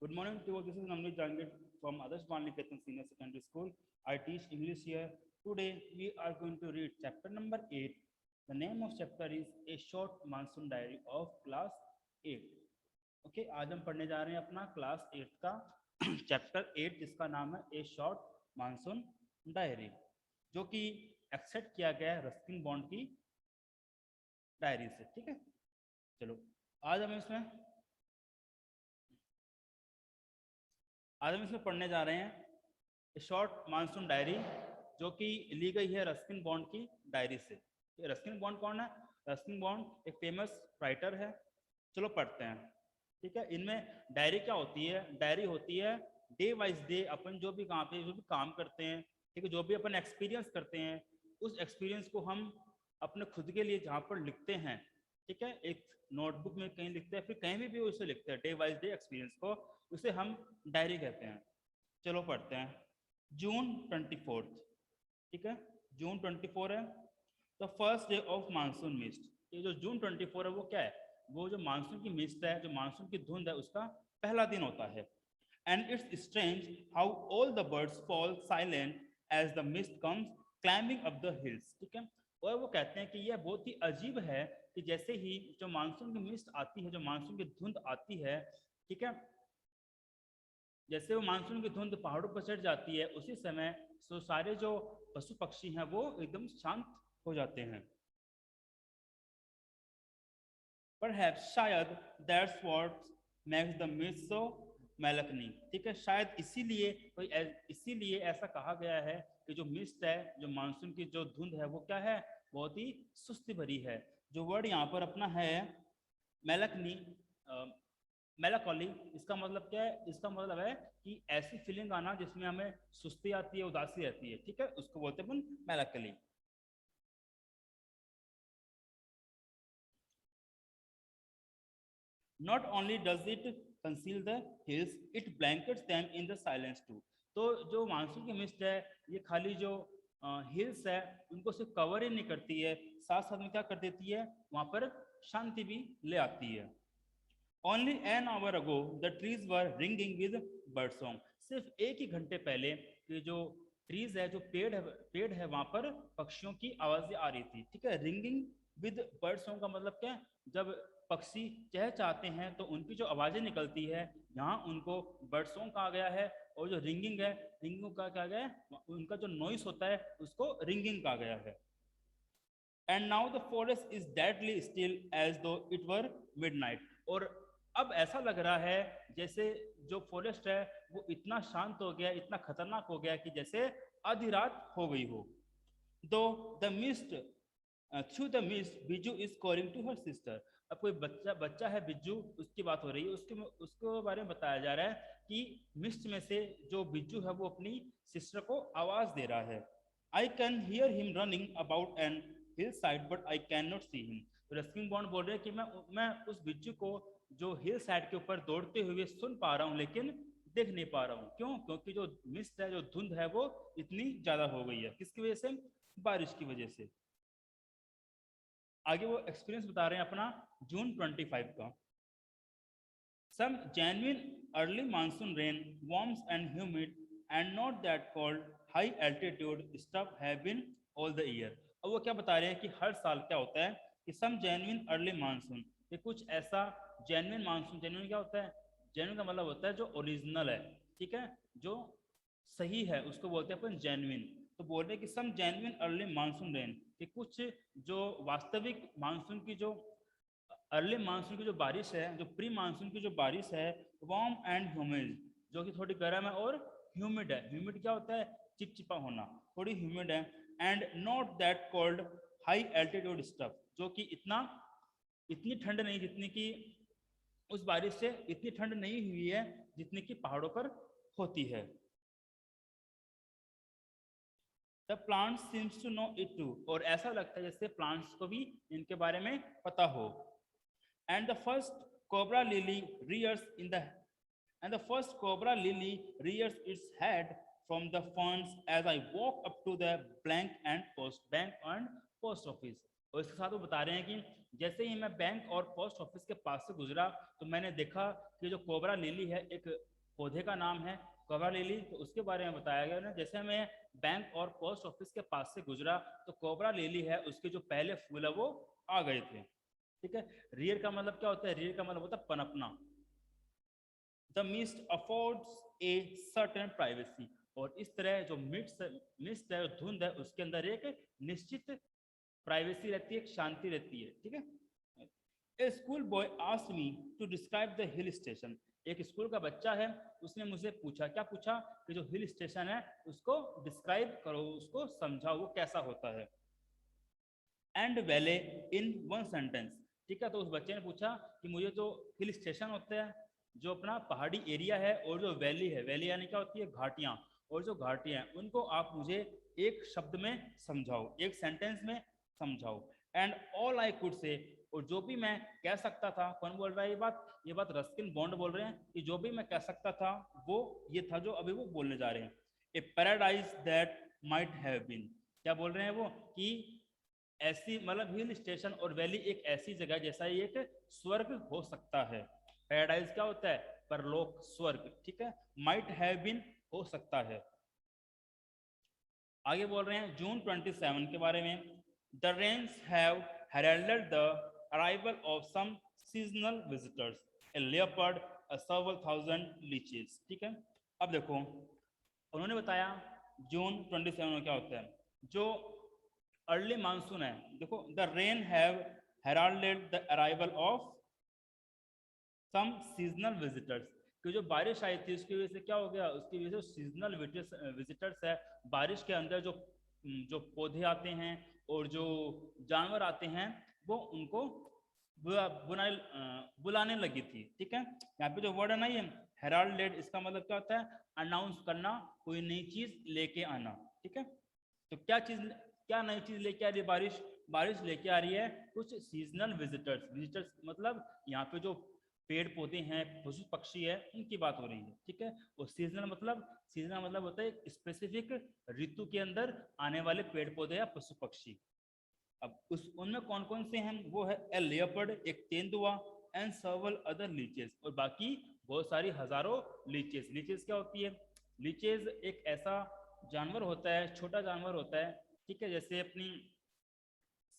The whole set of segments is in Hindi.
Good morning to all. This is Namni Jangid from Adarsh Balniketan Senior Secondary School. I teach English here. Today we are going to read chapter number 8. The name of chapter is A Short Monsoon Diary of Class 8. Okay आज हम पढ़ने जा रहे हैं अपना क्लास 8 का चैप्टर 8 जिसका नाम है ए शॉर्ट मानसून डायरी, जो कि एक्सेप्ट किया गया है रस्किन बॉन्ड की डायरी से। ठीक है, चलो आज हम इसमें पढ़ने जा रहे हैं शॉर्ट मानसून डायरी, जो कि ली गई है रस्किन बॉन्ड की डायरी से। रस्किन बॉन्ड कौन है? रस्किन बॉन्ड एक फेमस राइटर है। चलो पढ़ते हैं। ठीक है, इनमें डायरी क्या होती है? डायरी होती है डे वाइज डे अपन जो भी काम करते हैं, ठीक है, जो भी अपन एक्सपीरियंस करते हैं, उस एक्सपीरियंस को हम अपने खुद के लिए जहाँ पर लिखते हैं, ठीक है, एक नोटबुक में कहीं लिखते हैं, फिर कहीं भी उसे लिखते हैं, डे वाइज डे एक्सपीरियंस को, उसे हम डायरी कहते हैं। चलो पढ़ते हैं। जून 24, ठीक है, जून 24 है, the first day of monsoon mist. ये जो जून 24 है वो क्या है? वो जो मानसून की मिस्ट है, जो मानसून की धुंध है, उसका पहला दिन होता है। And it's strange how all the birds fall silent as the mist comes climbing up the hills. ठीक है, और वो कहते हैं कि यह बहुत ही अजीब है कि जैसे ही जो मानसून की मिस्ट आती है, जो मानसून की धुंध आती है, ठीक है, जैसे वो मानसून की धुंध पहाड़ों पर चढ़ जाती है, उसी समय तो सारे जो पशु पक्षी हैं वो एकदम शांत हो जाते हैं। Perhaps शायद that's what makes the mist so मेलकनी। ठीक है, शायद इसीलिए ऐसा कहा गया है कि जो मिस्ट है, जो मानसून की जो धुंध है, वो क्या है? बहुत ही सुस्ती भरी है। जो वर्ड यहाँ पर अपना है मेलकनी, मेलाकॉली, इसका मतलब क्या है? इसका मतलब है कि ऐसी फीलिंग आना जिसमें हमें सुस्ती आती है, उदासी रहती है। ठीक है, उसको बोलते हैं अपन मेलाकली। Not only does it conceal the hills, it blankets them in the silence too. तो जो मानसून की मिस्ट है, ये खाली जो हिल्स है उनको सिर्फ कवर ही नहीं करती है, साथ साथ में क्या कर देती है? वहां पर शांति भी ले आती है। Only an hour ago the trees were ringing with bird song. सिर्फ एक ही घंटे पहले ये जो ट्रीज है, जो पेड़ है वहां पर पक्षियों की आवाजें आ रही थी। ठीक है, रिंगिंग विद बर्ड सॉन्ग का मतलब क्या है? जब पक्षी चहचहाते हैं तो उनकी जो आवाजें निकलती है, यहाँ उनको बर्ड सॉन्ग कहा गया है। और जो रिंगिंग है, रिंगिंग का कहा गया है, उनका जो नॉइस होता है उसको रिंगिंग कहा गया है। And now the forest is deadly still as though it were midnight. और अब ऐसा लग रहा है जैसे जो फॉरेस्ट है वो इतना शांत हो गया, इतना खतरनाक हो गया कि जैसे आधी रात हो गई हो। Though the mist through the mist Bijju is calling to her sister. अब कोई बच्चा बच्चा है बिज्जू, उसकी बात हो रही है, उसके बारे में बताया जा रहा है कि मिस्ट में से जो बिज्जू है वो अपनी सिस्टर को आवाज दे रहा है। I can hear him running about an hill side but I can not see him. तो रस्किन बॉन्ड बोल रहे हैं कि मैं उस बिज्जू को जो हिल साइड के ऊपर दौड़ते हुए सुन पा रहा हूँ, लेकिन देख नहीं पा रहा हूँ। क्यों? क्योंकि जो मिस्ट है, जो धुंध है, वो इतनी ज्यादा हो गई है। किसकी वजह से? बारिश की वजह से। आगे वो एक्सपीरियंस बता रहे हैं अपना जून 25 का। सम genuine early monsoon rain, warm and humid and not that cold, high altitude stuff have been all the year। अब वो क्या बता रहे हैं कि हर साल क्या होता है कि सम genuine early monsoon, ये कुछ ऐसा genuine मानसून। genuine क्या होता है? genuine का मतलब होता है जो ओरिजिनल है, ठीक है, जो सही है, उसको बोलते हैं अपन जेन्युइन। तो बोल रहे हैं कि सम जेन्युइन अर्ली मानसून रेन, कि कुछ जो वास्तविक मानसून की जो अर्ली मानसून की जो बारिश है, जो प्री मानसून की जो बारिश है, वार्म एंड ह्यूमिड, जो कि थोड़ी गर्म है और ह्यूमिड है। ह्यूमिड क्या होता है? चिपचिपा होना, थोड़ी ह्यूमिड है। And not that cold, high altitude stuff, जो कि इतनी ठंड नहीं, जितनी कि उस बारिश से इतनी ठंड नहीं हुई है जितनी कि पहाड़ों पर होती है। The plant seems to know it too, और ऐसा लगता है जैसे प्लांट्स को भी इनके बारे में पता हो। And the first cobra lily rears in the and the first cobra lily rears its head from the ferns as I walk up to the blank and post bank and post office। और इसके साथ वो बता रहे हैं कि जैसे ही मैं बैंक और पोस्ट ऑफिस के पास से गुजरा तो मैंने देखा कि जो कोबरा लिली है, एक पौधे का नाम है कोबरा लिली, तो उसके बारे में बताया गया ना। जैसे मैं बैंक और पोस्ट ऑफिस के पास से गुजरा तो कोबरा लिली है, उसके जो पहले फूल है वो आ गए थे। ठीक है, रियर का मतलब क्या होता है? रियर का मतलब होता है पनपना। The mist affords a certain privacy, और इस तरह जो मिस्ट है, धुंध है, उसके अंदर एक निश्चित प्राइवेसी रहती है, एक शांति रहती है। ठीक है, a school boy asked me to describe the hill station, एक स्कूल का बच्चा है, उसने मुझे पूछा, क्या पूछा? कि जो हिल स्टेशन है उसको डिस्क्राइब करो, उसको समझाओ वो कैसा होता है। And valley in one sentence. ठीक है, तो उस बच्चे ने पूछा कि मुझे जो हिल स्टेशन होता है, जो अपना पहाड़ी एरिया है, और जो वैली है, वैली यानी क्या होती है? घाटियां, और जो घाटियां हैं उनको आप मुझे एक शब्द में समझाओ, एक सेंटेंस में समझाओ। And all I could say, और जो भी मैं कह सकता था, कौन बोल रहा है ये बात रस्किन बॉन्ड बोल रहे हैं कि जो भी मैं कह सकता था वो ये था जो अभी वो बोलने जा रहे हैं। A paradise that might have been, क्या बोल रहे हैं वो? कि ऐसी, मतलब हिल स्टेशन और वैली एक ऐसी जगह जैसा ही एक स्वर्ग हो सकता है। पैराडाइज क्या होता है? परलोक, स्वर्ग। ठीक है, माइट हैव बीन हो सकता है। आगे बोल रहे हैं जून 27 के बारे में। The rains have heralded the arrival of some seasonal visitors, a leopard, a several thousand leeches. ठीक है, अब देखो उन्होंने बताया जून 27 में क्या होता है। जो अर्ली मानसून है, देखो the rain have heralded the arrival of some seasonal visitors, कि जो बारिश आई थी उसकी वजह से क्या हो गया? उसकी वजह से सीजनल विजिटर्स है, बारिश के अंदर जो जो पौधे आते हैं और जो जानवर आते हैं वो उनको बुलाने लगी थी। ठीक है, यहाँ पे जो वर्ड है ना ये हेराल्डेड, इसका मतलब क्या होता है? अनाउंस करना, कोई नई चीज लेके आना। ठीक है, तो क्या नई चीज लेके आ रही है बारिश? बारिश लेके आ रही है कुछ सीजनल विजिटर्स। विजिटर्स मतलब यहाँ पे जो पेड़ पौधे हैं, पशु पक्षी है, उनकी बात हो रही है। ठीक है, और सीजनल मतलब होता है स्पेसिफिक ऋतु के अंदर आने वाले पेड़ पौधे या पशु पक्षी। अब उनमें कौन कौन से हैं? वो है ए लेपर्ड, एक तेंदुआ, एंड सर्वल अदर लीचेस, और बाकी बहुत सारी हजारों लीचेस। लीचेस क्या होती है? लीचेस एक ऐसा जानवर होता है, छोटा जानवर होता है। ठीक है, जैसे अपनी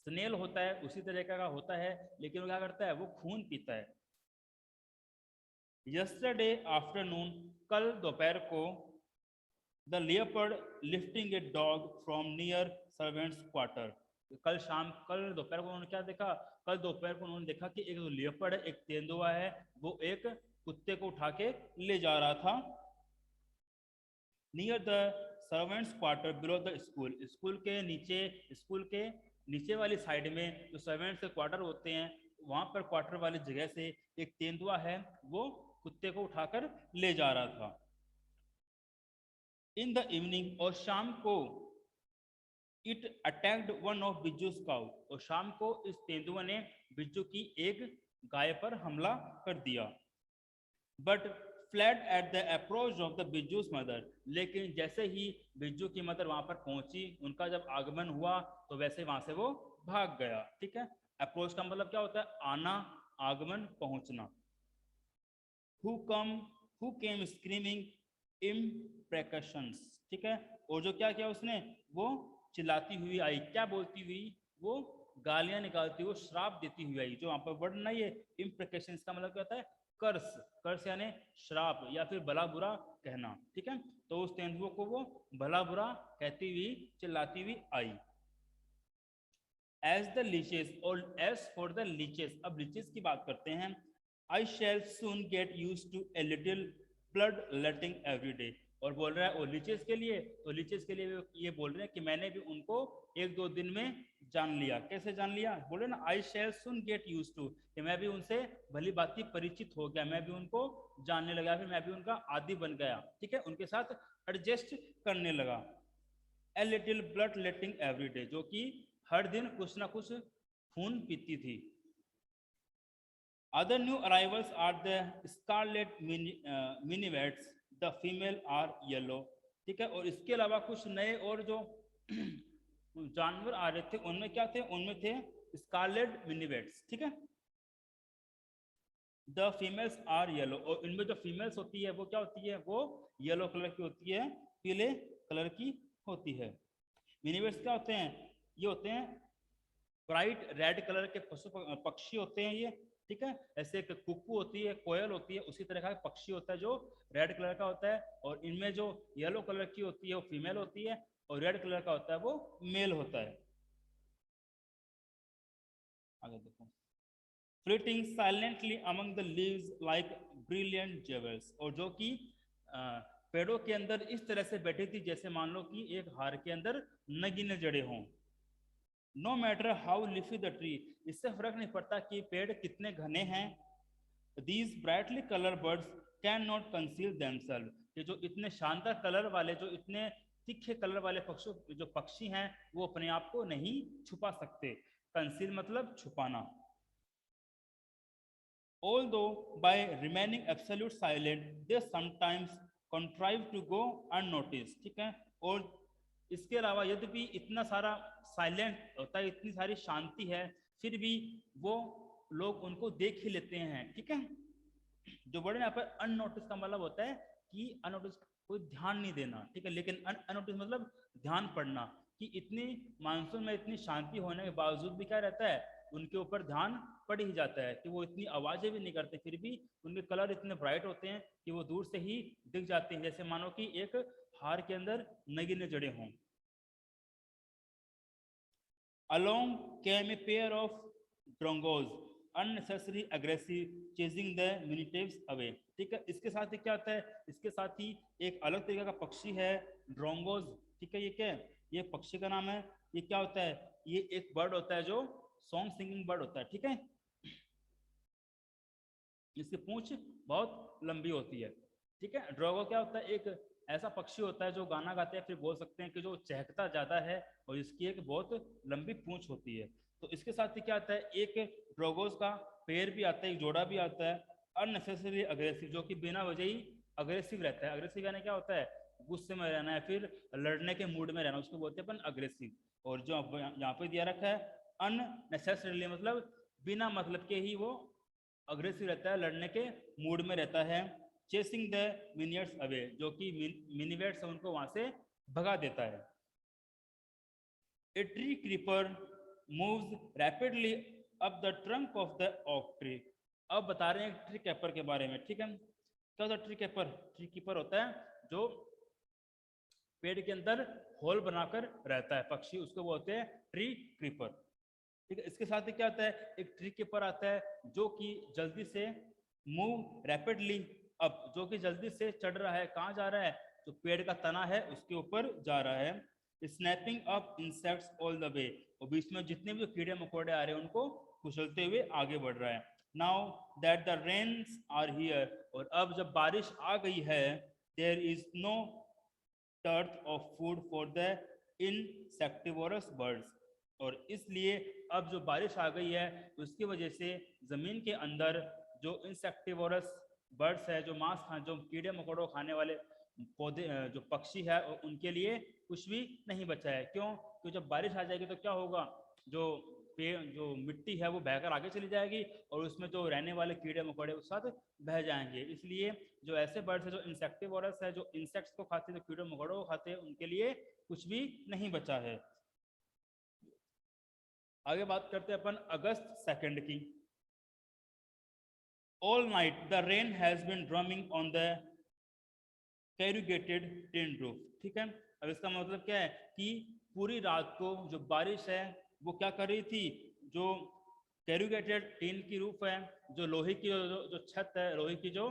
स्नेल होता है उसी तरह का होता है, लेकिन वो क्या करता है? वो खून पीता है। यस्टरडे आफ्टरनून, कल दोपहर को, the leopard lifting a dog from near servants quarter, कल दोपहर को उन्होंने क्या देखा? कल दोपहर को उन्होंने देखा कि एक जो लियोपर्ड है, एक तेंदुआ है, वो एक कुत्ते को उठा के ले जा रहा था near the servants quarter below the school, school के नीचे वाली साइड में जो सर्वेंट्स के क्वार्टर होते हैं, वहां पर क्वार्टर वाली जगह से एक तेंदुआ है, वो कुत्ते को उठाकर ले जा रहा था। इन द इवनिंग, और शाम को, it attacked one of Bijju's cow, और शाम को इस तेंदुआ ने बिज्जू की एक गाय पर हमला कर दिया। But fled at the approach of the Bijju's mother, लेकिन जैसे ही बिज्जू की मदर वहां पर पहुंची, उनका जब आगमन हुआ तो वैसे वहां से वो भाग गया। ठीक है, अप्रोच का मतलब क्या होता है? आना, आगमन, पहुंचना। Who came who came screaming imprecations. ठीक है, और जो क्या किया उसने? वो चिल्लाती हुई आई, क्या बोलती हुई? वो गालियां निकालती हुई, श्राप देती हुई आई। जो वहां पर वर्ड ना ये इम्प्रेकेशन, का मतलब क्या होता है? कर्स। कर्स यानी श्राप या फिर भला बुरा कहना। ठीक है, तो उस तेंदुओं को वो भला बुरा कहती हुई, चिल्लाती हुई आई। एज द लीचेस, और एज फॉर द लीचेस, अब लीचेस की बात करते हैं। I shall soon get use to a little blood letting every day, और बोल रहा है और लीचेस के लिए, तो लीचेस के लिए ये बोल रहे हैं कि मैंने भी उनको एक दो दिन में जान लिया। कैसे जान लिया? बोले ना आई shall soon get use to, कि मैं भी उनसे भली बात परिचित हो गया, मैं भी उनको जानने लगा, फिर मैं भी उनका आदि बन गया। ठीक है, उनके साथ एडजस्ट करने लगा। ए little blood letting every day, जो कि हर दिन कुछ ना कुछ खून पीती थी। Other new arrivals are the scarlet minivets, the female are yellow। ठीक है, और इसके अलावा कुछ नए और जो जानवर आ रहे थे, उनमें क्या थे? उनमें थे स्कारलेट मिनीवेट्स, ठीक है। द फीमेल्स आर येलो, और इनमें जो फीमेल्स होती है वो क्या होती है, वो येलो कलर की होती है, पीले कलर की होती है। मिनीवेट्स क्या होते हैं, ये होते हैं ब्राइट रेड कलर के पशु पक्षी होते हैं ये, ठीक है। ऐसे एक कुक्कू होती है, कोयल होती है, उसी तरह का पक्षी होता है जो रेड कलर का होता है, और इनमें जो येलो कलर की होती है वो फीमेल होती है, और रेड कलर का होता है वो मेल होता है। आगे देखो, flitting silently among the leaves like brilliant jewels, और जो कि पेड़ों के अंदर इस तरह से बैठी थी जैसे मान लो कि एक हार के अंदर नगीने जड़े हों। No matter how leafy the tree, इससे फर्क नहीं पड़ता कि पेड़ कितने घने हैं। These brightly colour birds can not conceal themselves, कि जो इतने शानदार कलर वाले, जो इतने तीखे कलर वाले जो पक्षी हैं वो अपने आप को नहीं छुपा सकते। कंसील मतलब छुपाना। Although by remaining absolute silent, they sometimes contrive to go unnoticed, ठीक है। और इसके अलावा यद्यपि इतना सारा साइलेंट होता है, इतनी सारी शांति है, फिर भी वो लोग उनको देख ही लेते हैं, ठीक है। जो वर्ड यहाँ पर अननोटिस का मतलब होता है कि अननोटिस, कोई ध्यान नहीं देना, ठीक है। लेकिन अननोटिस मतलब ध्यान पड़ना, कि इतनी मानसून में इतनी शांति होने के बावजूद भी क्या रहता है, उनके ऊपर ध्यान पड़ ही जाता है, कि वो इतनी आवाजें भी नहीं करते, फिर भी उनके कलर इतने ब्राइट होते हैं कि वो दूर से ही दिख जाते हैं, जैसे मानो कि एक हार के अंदर नगीने जड़े हों। Along came a pair of drongos, unnecessary aggressive, chasing the minitives away, ठीक है। इसके साथ ही क्या होता है, इसके साथ ही एक अलग तरीके का पक्षी है ड्रोंगोज, ठीक है। ये क्या है, ये पक्षी का नाम है। ये क्या होता है, ये एक बर्ड होता है जो सॉन्ग सिंगिंग बर्ड होता है, ठीक है। इसकी पूंछ बहुत लंबी होती है, ठीक है। ड्रोगो क्या होता है, एक ऐसा पक्षी होता है जो गाना गाते हैं, फिर बोल सकते हैं कि जो चहकता ज्यादा है, और इसकी एक बहुत लंबी पूंछ होती है। तो इसके साथ ही क्या आता है, एक ड्रोगोस का पेयर भी आता है, एक जोड़ा भी आता है, अननेसेसरी अग्रेसिव, जो कि बिना वजह ही अग्रेसिव रहता है। अग्रेसिव यानी क्या होता है, गुस्से में रहना है, फिर लड़ने के मूड में रहना, उसको बोलते हैं अपन अग्रेसिव। और जो यहाँ पे दिया रखा है अननेसेसरीली, मतलब बिना मतलब के ही वो अग्रेसिव रहता है, लड़ने के मूड में रहता है। चेसिंग द मिनियट्स अवे, जो कि मिनीवेट्स है उनको वहां से भगा देता है। A tree creeper moves rapidly up the trunk of the oak tree. अब बता रहे हैं ट्री कैपर के बारे में, ठीक है। क्या होता है ट्री कैपर, ट्री कीपर होता है जो पेड़ के अंदर होल बनाकर रहता है पक्षी, उसको बोलते हैं ट्री क्रीपर, ठीक है। इसके साथ ही क्या आता है, एक ट्री कीपर आता है जो कि जल्दी से मूव रैपिडली अप, जो कि जल्दी से चढ़ रहा है, कहाँ जा रहा है, जो पेड़ का तना है उसके ऊपर जा रहा है। Snapping up insects all the way, और बीच में जितने भी कीड़े मकोड़े आ रहे हैं उनको कुचलते हुए आगे बढ़ रहा है। Now that the rains are here, और अब जब बारिश आ गई है, there is no dearth of food for the insectivorous birds, और इसलिए अब जो बारिश आ गई है उसकी वजह से जमीन के अंदर जो इंसेक्टिवोरस बर्ड्स है, जो मांस खा, जो कीड़े मकोड़ों खाने वाले पौधे, जो पक्षी है, उनके लिए कुछ भी नहीं बचा है। क्यों, क्योंकि जब बारिश आ जाएगी तो क्या होगा, जो जो मिट्टी है वो बहकर आगे चली जाएगी, और उसमें जो रहने वाले कीड़े मकोड़े उस साथ बह जाएंगे। इसलिए जो ऐसे बर्ड्स है जो इंसेक्टिवोरस है, जो इंसेक्ट्स को खाते हैं, जो कीड़े मकोड़ों को खाते हैं, उनके लिए कुछ भी नहीं बचा है। आगे बात करते हैं अपन अगस्त 2 की। All night the rain has been drumming on the corrugated tin roof, ठीक है। अब इसका मतलब क्या है कि पूरी रात को जो बारिश है वो क्या कर रही थी, जो कैरुगेटेड टिन की रूफ है, जो लोहे की जो छत है, लोहे की जो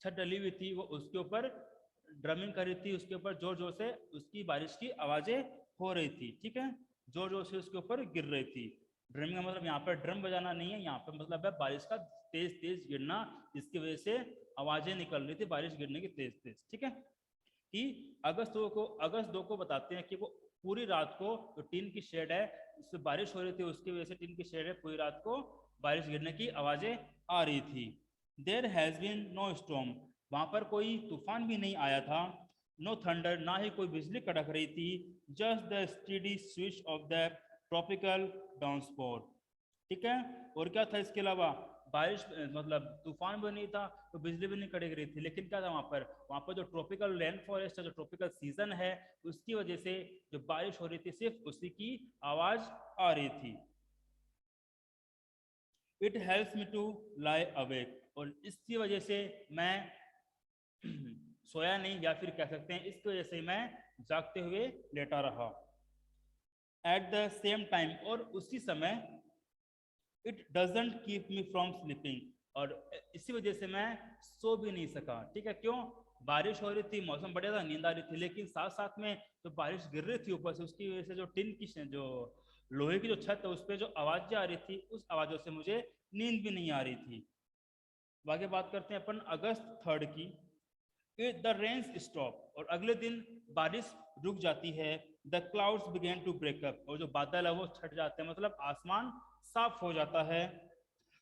छत डली हुई थी, वो उसके ऊपर ड्रमिंग कर रही थी, उसके ऊपर जोर जोर से उसकी बारिश की आवाजें हो रही थी, ठीक है। जोर जोर से उसके ऊपर गिर रही थी। ड्रमिंग का मतलब यहाँ पर ड्रम बजाना नहीं है, यहाँ पर मतलब है बारिश का तेज तेज गिरना, जिसकी वजह से आवाजें निकल रही थी बारिश गिरने की तेज तेज, ठीक है। कि अगस्त 2 को बताते हैं कि वो पूरी रात को जो टीन की शेड है उससे बारिश हो रही थी, उसकी वजह से टीन की शेड है, पूरी रात को बारिश गिरने की आवाजें आ रही थी। There has been no storm, वहां पर कोई तूफान भी नहीं आया था। नो थंडर, ना ही कोई बिजली कड़क रही थी। Just the steady switch of the tropical downpour, ठीक है। और क्या था इसके अलावा, बारिश मतलब तूफान भी नहीं था तो बिजली भी नहीं कड़क रही थी, लेकिन क्या था वहां पर जो ट्रॉपिकल रेन फॉरेस्ट है, जो ट्रॉपिकल सीजन है, उसकी वजह से जो बारिश हो रही थी सिर्फ उसी की आवाज आ रही थी। It helps me to lie awake, और इसकी वजह से मैं सोया नहीं, या फिर कह सकते हैं इसकी वजह से मैं जागते हुए लेटा रहा। एट द सेम टाइम, और उसी समय, it doesn't keep me from sleeping, और इसी वजह से मैं सो भी नहीं सका, ठीक है। क्यों? बारिश हो रही थी, मौसम बढ़िया था, नींद आ रही थी, लेकिन साथ साथ में जो बारिश गिर रही थी ऊपर से, उसकी वजह से जो टिन की जो लोहे की जो छत है उस पर जो आवाजें आ रही थी, उस आवाजों से मुझे नींद भी नहीं आ रही थी। आगे बात करते हैं अपन अगस्त 3 की। द रेन्स स्टॉप, और अगले दिन बारिश रुक जाती है। The clouds begin to break up, और जो बादल है वो छट जाते हैं, मतलब आसमान साफ हो जाता है।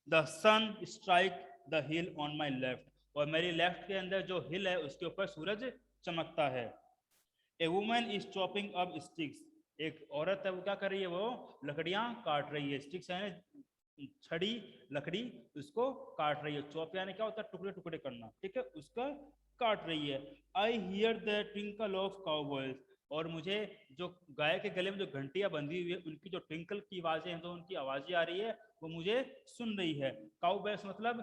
The sun strike the hill on my left, और मेरी लेफ्ट के अंदर जो हिल है उसके ऊपर सूरज चमकता है। A woman is chopping up sticks, एक औरत है वो क्या कर रही है, वो लकड़ियां काट रही है। स्टिक्स है छड़ी, लकड़ी, उसको काट रही है। चॉप यानी क्या होता है, टुकड़े टुकड़े करना, ठीक है, उसका काट रही है। I hear the twinkle of cowboys, और मुझे जो गाय के गले में जो घंटियां बंधी हुई है उनकी जो ट्विंकल की आवाजें हैं, जो उनकी आवाजें आ रही है वो मुझे सुन रही है। काउबॉयज मतलब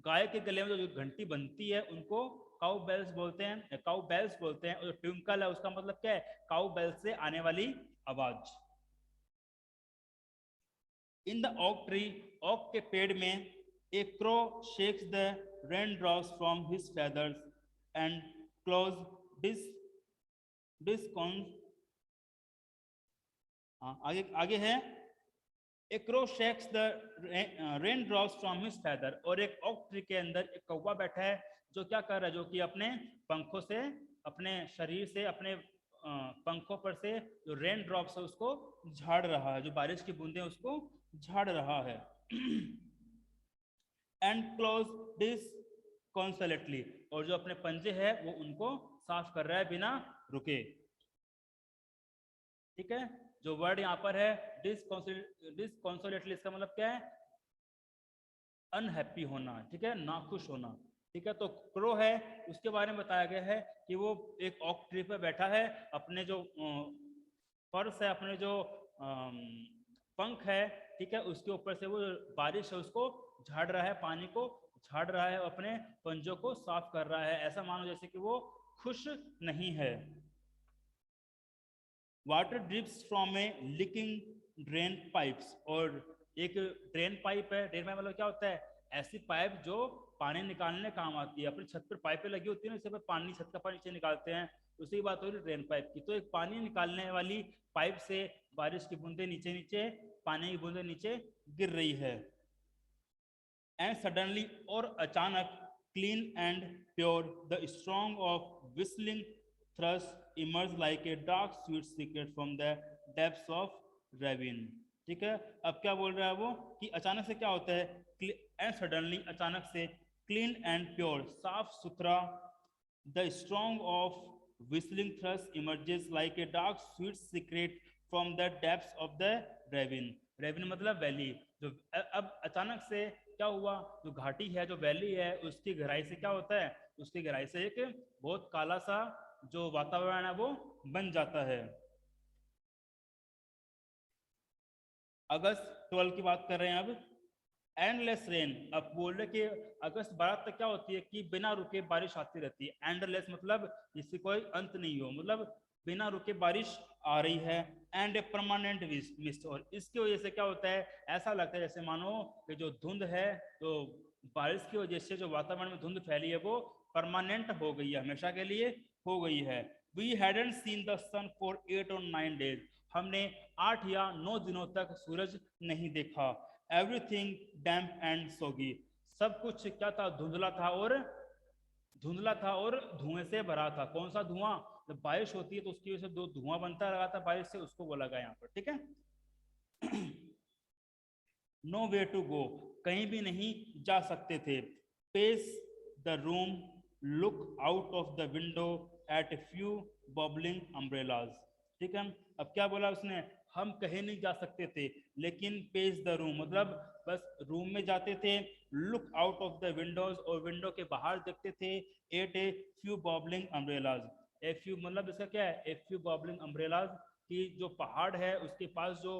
गाय के गले में जो घंटी बनती है उनको काउ बेल्स बोलते हैं, काउ बेल्स बोलते हैं। और जो ट्विंकल है उसका मतलब क्या है, काउ बेल्स से आने वाली आवाज। In the oak tree, oak के पेड़ में, a crow shakes the rain drops from his feathers and close dis disconsolately. आगे आगे है, a crow shakes the rain drops from his feather, और एक ओक ट्री के अंदर एक कौवा बैठा है जो क्या कर रहा है, जो कि अपने पंखों से, अपने शरीर से, अपने पंखों पर से जो रेन ड्रॉप्स है उसको झाड़ रहा है, जो बारिश की बूंदें उसको झाड़ रहा है। एंड क्लोज दिस कॉन्सलेटली, और जो अपने पंजे है वो उनको साफ कर रहा है बिना रुके, ठीक है। जो वर्ड यहाँ पर है डिसकॉन्सोलेटली, इसका मतलब क्या है, अनहैप्पी होना, ठीक है, नाखुश होना, ठीक है। तो क्रो है, उसके बारे में बताया गया है कि वो एक ऑक ट्री पर बैठा है, अपने जो फर्श है, अपने जो पंख है, ठीक है, उसके ऊपर से वो बारिश है उसको झाड़ रहा है, पानी को झाड़ रहा है, अपने पंजों को साफ कर रहा है, ऐसा मानो जैसे कि वो खुश नहीं है। Water drips from A leaking drain pipes, और एक ड्रेन पाइप है, ड्रेन पाइप मतलब क्या होता है, ऐसी पाइप जो पानी निकालने काम आती है। अपनी छत पर पाइपें लगी होती है ना, इससे पर पानी, छत का पानी नीचे निकालते हैं, उसी की बात हो रही है ड्रेन पाइप की। तो एक पानी निकालने वाली पाइप से बारिश की बूंदे नीचे नीचे, पानी की बूंदे नीचे गिर रही है। एंड सडनली, और अचानक, clean and pure, the strong of whistling thrush emerge like a dark sweet secret from the depths of ravine, ठीक है। अब क्या बोल रहा है वो, कि अचानक से क्या होता है, एंड सडनली, अचानक से, क्लीन एंड प्योर, साफ सुथरा, the strong of whistling thrush emerges like a dark sweet secret from the depths of the ravine. Ravine मतलब वैली, जो अब अचानक से क्या हुआ, जो घाटी है, जो वैली है, उसकी गहराई से क्या होता है, उसकी गहराई से एक बहुत काला सा जो वातावरण है वो बन जाता है। अगस्त 12 की बात कर रहे हैं अब। एंडलेस रेन, अब बोल रहे कि अगस्त 12 तक क्या होती है कि बिना रुके बारिश आती रहती है। एंडलेस मतलब जिससे कोई अंत नहीं हो, मतलब बिना रुके बारिश आ रही है। एंड ए परमानेंट मिस्ट, और इसकी वजह से क्या होता है, ऐसा लगता है जैसे मानो कि जो धुंध है, तो बारिश की वजह से जो वातावरण में धुंध फैली है वो परमानेंट हो गई है, हमेशा के लिए हो गई है। We hadn't seen the sun for 8 और 9 डेज, हमने 8 या 9 दिनों तक सूरज नहीं देखा। एवरीथिंग डैम्प एंड सोगी, सब कुछ क्या था, धुंधला था और धुएं से भरा था। कौन सा धुआं, जब बारिश होती है तो उसकी वजह से दो धुआं बनता रहा था बारिश से, उसको बोला गया यहाँ पर, ठीक है। नो वे टू गो, कहीं भी नहीं जा सकते थे। Pace the room, look out of the window at a few bubbling umbrellas, ठीक है। अब क्या बोला उसने, हम कहीं नहीं जा सकते थे, लेकिन पेज द रूम मतलब बस रूम में जाते थे, look out of the windows और विंडो के बाहर देखते थे, at a few bobbling umbrellas. A few मतलब इसका क्या है, ए फ्यू बॉबलिंग अम्ब्रेलाज, कि जो पहाड़ है उसके पास जो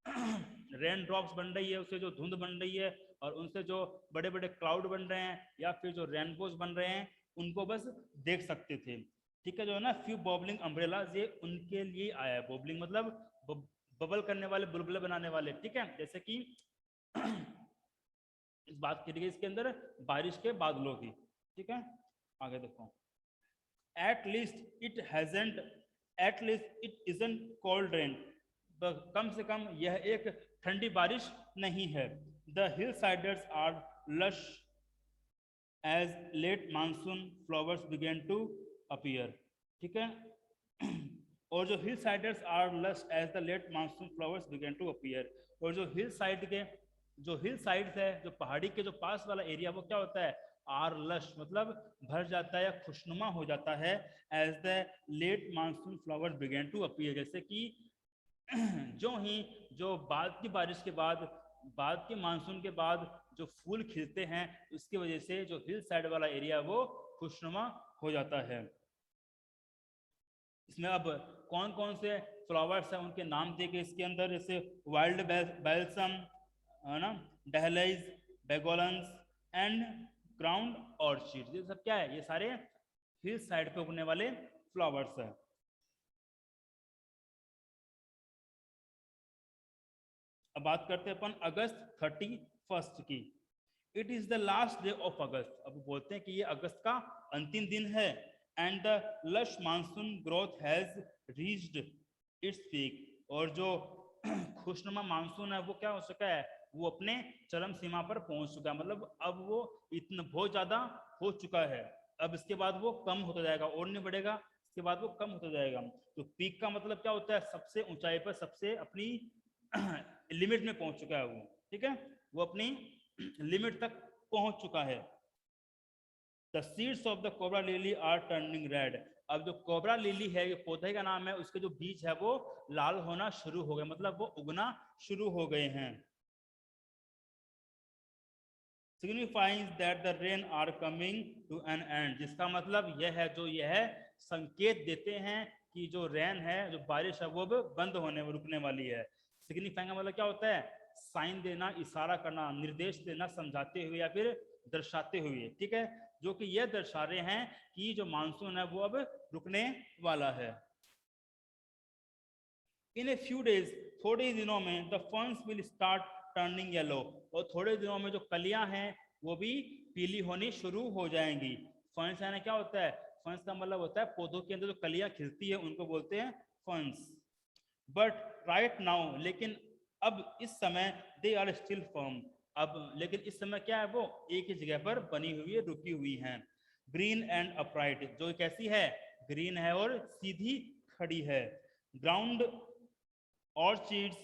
रेन ड्रॉप्स बन रही है, उससे जो धुंध बन रही है और उनसे जो बड़े बड़े क्लाउड बन रहे हैं या फिर जो रेनबोज बन रहे हैं, उनको बस देख सकते थे। ठीक है, जो है ना फ्यू बॉबलिंग अम्ब्रेलाज, ये उनके लिए आया है। बॉबलिंग मतलब बबल करने वाले, बुलबुले बनाने वाले। ठीक है, जैसे कि इस बात की इसके अंदर बारिश के बादलों की। ठीक है, आगे देखो, at least it hasn't, at least it isn't cold rain, कम से कम यह एक ठंडी बारिश नहीं है। The hillsides are lush as late monsoon flowers begin to appear. ठीक है, और जो hillsides are lush as the late monsoon flowers begin to appear, और जो हिल साइड के, जो हिल साइड्स है, जो पहाड़ी के जो पास वाला एरिया, वो क्या होता है, आर लश मतलब भर जाता है या खुशनुमा हो जाता है, as the late monsoon flowers begin to appear, जैसे कि जो ही जो बाद की बारिश के बाद, बाद के मानसून के बाद जो फूल खिलते हैं, उसकी वजह से जो हिल साइड वाला एरिया वो खुशनुमा हो जाता है। इसमें अब कौन कौन से फ्लावर्स हैं उनके नाम दिए गए इसके अंदर, जैसे वाइल्ड बेल्सम है ना, डहलाइज, बेगोलन्स एंड ग्राउंड ऑर्चिड, ये सब क्या है, ये सारे हिल साइड पे उगने वाले फ्लावर्स हैं। अब बात करते हैं अपन अगस्त 31 की। It is the last day of अगस्त, अब बोलते हैं कि ये अगस्त का अंतिम दिन है। And the lush monsoon growth has reached its peak, और जो खुशनुमा मानसून है वो क्या हो चुका है, वो अपने चरम सीमा पर पहुंच चुका है, मतलब अब वो इतना बहुत ज्यादा हो चुका है। अब इसके बाद वो कम होता जाएगा और नहीं बढ़ेगा, इसके बाद वो कम होता जाएगा। तो पीक का मतलब क्या होता है, सबसे ऊंचाई पर, सबसे अपनी लिमिट में पहुंच चुका है वो। ठीक है, वो अपनी लिमिट तक पहुंच चुका है। The seeds of the cobra lily are turning red, अब जो कोबरा लिली है, ये पौधे का नाम है, उसके जो बीज है वो लाल होना शुरू हो गए, मतलब वो उगना शुरू हो गए हैं। Signifying that the rain are coming to an end, जिसका मतलब यह है, जो यह संकेत देते हैं कि जो रेन है, जो बारिश है, वो बंद होने, रुकने वाली है। सिग्निफाइंग का मतलब क्या होता है, साइन देना, इशारा करना, निर्देश देना, समझाते हुए या फिर दर्शाते हुए। ठीक है, जो कि यह दर्शा रहे हैं कि जो मानसून है वो अब रुकने वाला है। इन ए फ्यू डेज, थोड़े दिनों में, the ferns will start turning yellow, और थोड़े दिनों में जो कलियां हैं वो भी पीली होनी शुरू हो जाएंगी। फर्न्स यानी क्या होता है, फर्न्स का मतलब होता है पौधों के अंदर जो कलियां खिलती है उनको बोलते हैं फर्न्स। बट राइट नाउ, लेकिन अब इस समय, दे आर स्टिल फर्म, अब लेकिन इस समय क्या है, वो एक ही जगह पर बनी हुई है, रुकी हुई हैं। ग्रीन एंड अपराइट, जो कैसी है, ग्रीन है और सीधी खड़ी है। Ground orchids,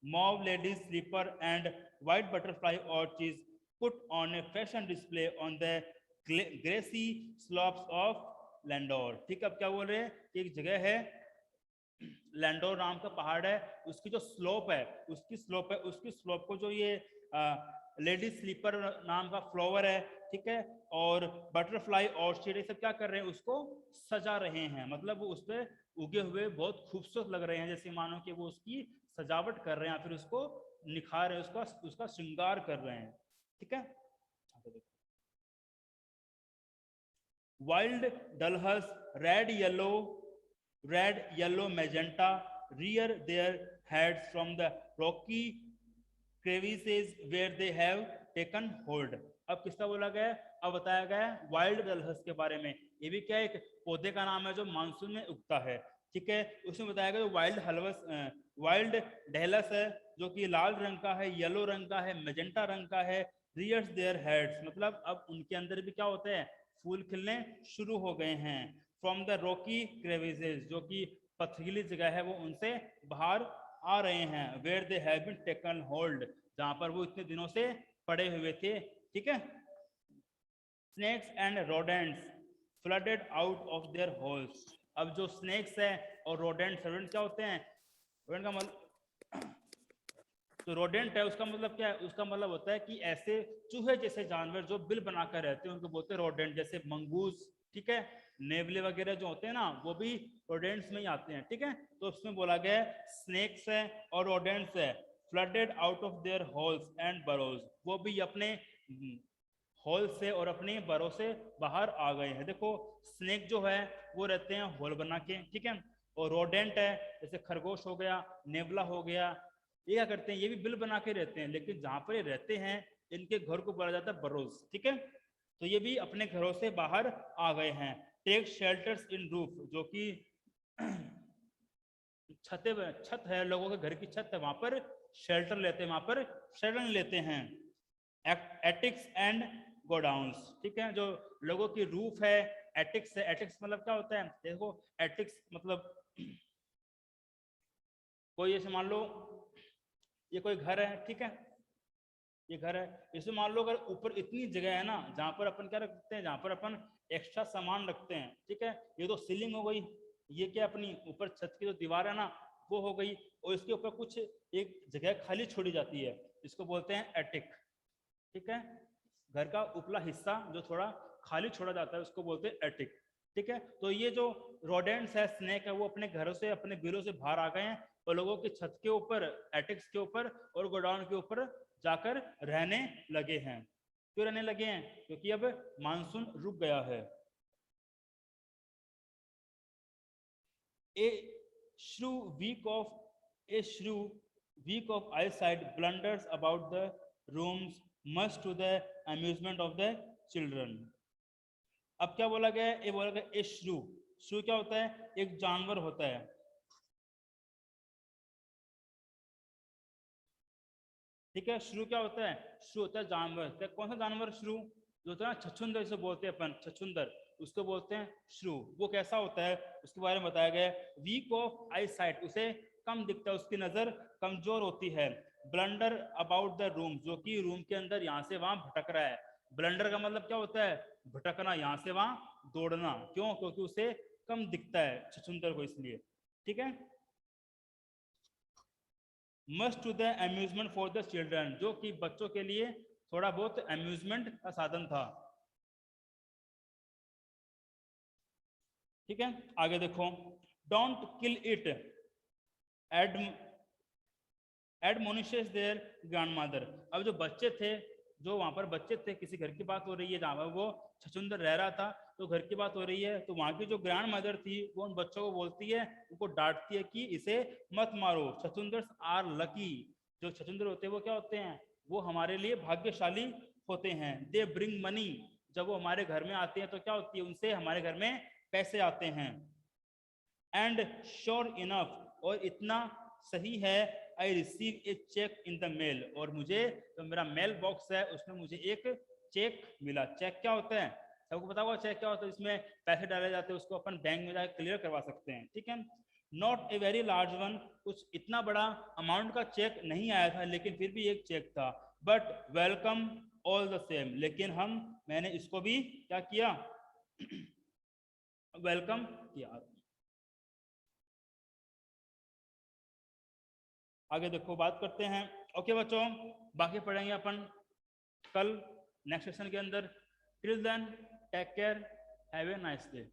mauve ladies slipper and white butterfly orchids put on a fashion display on the grassy slopes of Landour. ठीक है, अब क्या बोल रहे हैं कि एक जगह है, लैंडोर नाम का पहाड़ है, उसकी जो स्लोप है, उसकी स्लोप है, उसकी स्लोप को जो ये लेडी स्लीपर नाम का फ्लावर है, ठीक है, और बटरफ्लाई ऑर्चिड, ये सब क्या कर रहे हैं, उसको सजा रहे हैं, मतलब वो उस पर उगे हुए बहुत खूबसूरत लग रहे हैं, जैसे मानो कि वो उसकी सजावट कर रहे हैं या फिर उसको निखार रहे हैं, उसका श्रृंगार कर रहे हैं। ठीक है, wild डलहस, red, yellow, magenta rear their heads from the rocky crevices where they have taken hold। अब किसका बोला गया है, अब बताया गया है वाइल्ड डलहस के बारे में। ये भी क्या एक पौधे का नाम है जो मानसून में उगता है। ठीक है, उसमें बताया गया वाइल्ड डहलस है, जो कि लाल रंग का है, येलो रंग का है, मेजेंटा रंग का है। रियर्स देयर हेड्स, मतलब अब उनके अंदर भी क्या होता है, फूल खिलने शुरू हो गए हैं। फ्रॉम द रॉकी क्रेविसेस, जो कि पथरीली जगह है, वो उनसे बाहर आ रहे हैं। Where they have been taken hold, जहां पर वो इतने दिनों से पड़े हुए थे। ठीक है, snakes and rodents flooded out of their holes, अब जो स्नेक्स है और रोडेंट्स क्या होते हैं, रोडेंट का मतलब, तो रोडेंट है उसका मतलब क्या है, उसका मतलब होता है कि ऐसे चूहे जैसे जानवर जो बिल बनाकर रहते हैं उनको बोलते हैं रोडेंट, जैसे मंगूस, ठीक है, नेवले वगैरह जो होते हैं ना वो भी रोडेंट्स में ही आते हैं, ठीक है। तो उसमें बोला गया है स्नेक्स है और रोडेंट्स है flooded out of their holes and burrows, वो भी अपने होल से और अपने बरों से बाहर आ गए हैं। देखो स्नेक जो है वो रहते हैं होल बना के, ठीक है, और रोडेंट है जैसे खरगोश हो गया, नेवला हो गया, ये क्या करते हैं, ये भी बिल बना के रहते हैं, लेकिन जहां पर ये रहते हैं इनके घर को बोला जाता है बरोज, ठीक है। तो ये भी अपने घरों से बाहर आ गए हैं। टेक शेल्टर्स इन रूफ, जो कि छत है, लोगों के घर की छत है, वहां पर शेल्टर लेते हैं, वहां पर शरण लेते हैं। एटिक्स एंड गोडाउन्स, ठीक है, जो लोगों की रूफ है, एटिक्स है, एटिक्स मतलब क्या होता है, देखो एटिक्स मतलब कोई ऐसे मान लो ये कोई घर है, ठीक है, ये घर है, इसमें मान लो अगर ऊपर इतनी जगह है ना जहां पर अपन क्या रखते हैं, जहां पर अपन एक्स्ट्रा सामान रखते हैं, ठीक है, ये तो सीलिंग हो गई, ये क्या अपनी ऊपर छत की जो दीवार है ना वो हो गई, और इसके ऊपर कुछ एक जगह खाली छोड़ी जाती है, इसको बोलते हैं एटिक, ठीक है, घर का उपला हिस्सा जो थोड़ा खाली छोड़ा जाता है उसको बोलते हैं एटिक, ठीक है। तो ये जो रोडेंट्स है, स्नेक है, वो अपने घरों से अपने बिलों से बाहर आ गए हैं और लोगों की छत के ऊपर, एटिक्स के ऊपर और गोडाउन के ऊपर जाकर रहने लगे हैं। क्यों रहने लगे हैं, क्योंकि अब मानसून रुक गया है। A shrew weak of eyesight blunders about the rooms, much to the amusement of the children। अब क्या बोला गया है, ये बोला गया ए श्रू क्या होता है, एक जानवर होता है, ठीक है, श्रू क्या होता है, श्रू होता है जानवर, तो कौन सा जानवर, श्रू जो होता है ना छछुंदर जिसे बोलते हैं अपन, छछुंदर उसको बोलते हैं श्रू। वो कैसा होता है उसके बारे में बताया गया है, वीक ऑफ आई साइट, उसे कम दिखता है, उसकी नजर कमजोर होती है। ब्लंडर अबाउट द रूम, जो कि रूम के अंदर यहाँ से वहां भटक रहा है। ब्लंडर का मतलब क्या होता है, भटकना, यहाँ से वहां दौड़ना, क्यों, क्योंकि उसे कम दिखता है छछुंदर को, इसलिए, ठीक है। Must to the amusement for the children, जो कि बच्चों के लिए थोड़ा बहुत अम्यूजमेंट का साधन था, ठीक है। आगे देखो, don't kill it admonishes their grandmother. अब जो बच्चे थे, जो वहां पर बच्चे थे, किसी घर की बात हो रही है जहां पर वो छछुंदर रह रहा था, तो घर की बात हो रही है, तो वहां की जो ग्रैंड मदर थी वो उन बच्चों को बोलती है, उनको डांटती है कि इसे मत मारो, छछुंदर्स आर लकी, जो छछुंदर होते हैं वो क्या होते हैं, वो हमारे लिए भाग्यशाली होते हैं। दे ब्रिंग मनी, जब वो हमारे घर में आते हैं तो क्या होती है, उनसे हमारे घर में पैसे आते हैं। एंड श्योर इनफ, और इतना सही है, I receive a cheque in the mail, और मुझे तो मेरा मेल बॉक्स है उसमें मुझे एक चेक मिला। चेक क्या होता है, सबको पता होगा चेक क्या होता है, इसमें पैसे डाले जाते हैं, उसको अपन बैंक में जाकर क्लियर करवा सकते हैं, ठीक है। Not a very large one, कुछ इतना बड़ा अमाउंट का चेक नहीं आया था, लेकिन फिर भी एक चेक था। But welcome all the same, लेकिन मैंने इसको भी क्या किया, वेलकम किया। आगे देखो बात करते हैं, ओके बच्चों, बाकी पढ़ेंगे अपन कल नेक्स्ट सेशन के अंदर। Till then take care, have a nice day.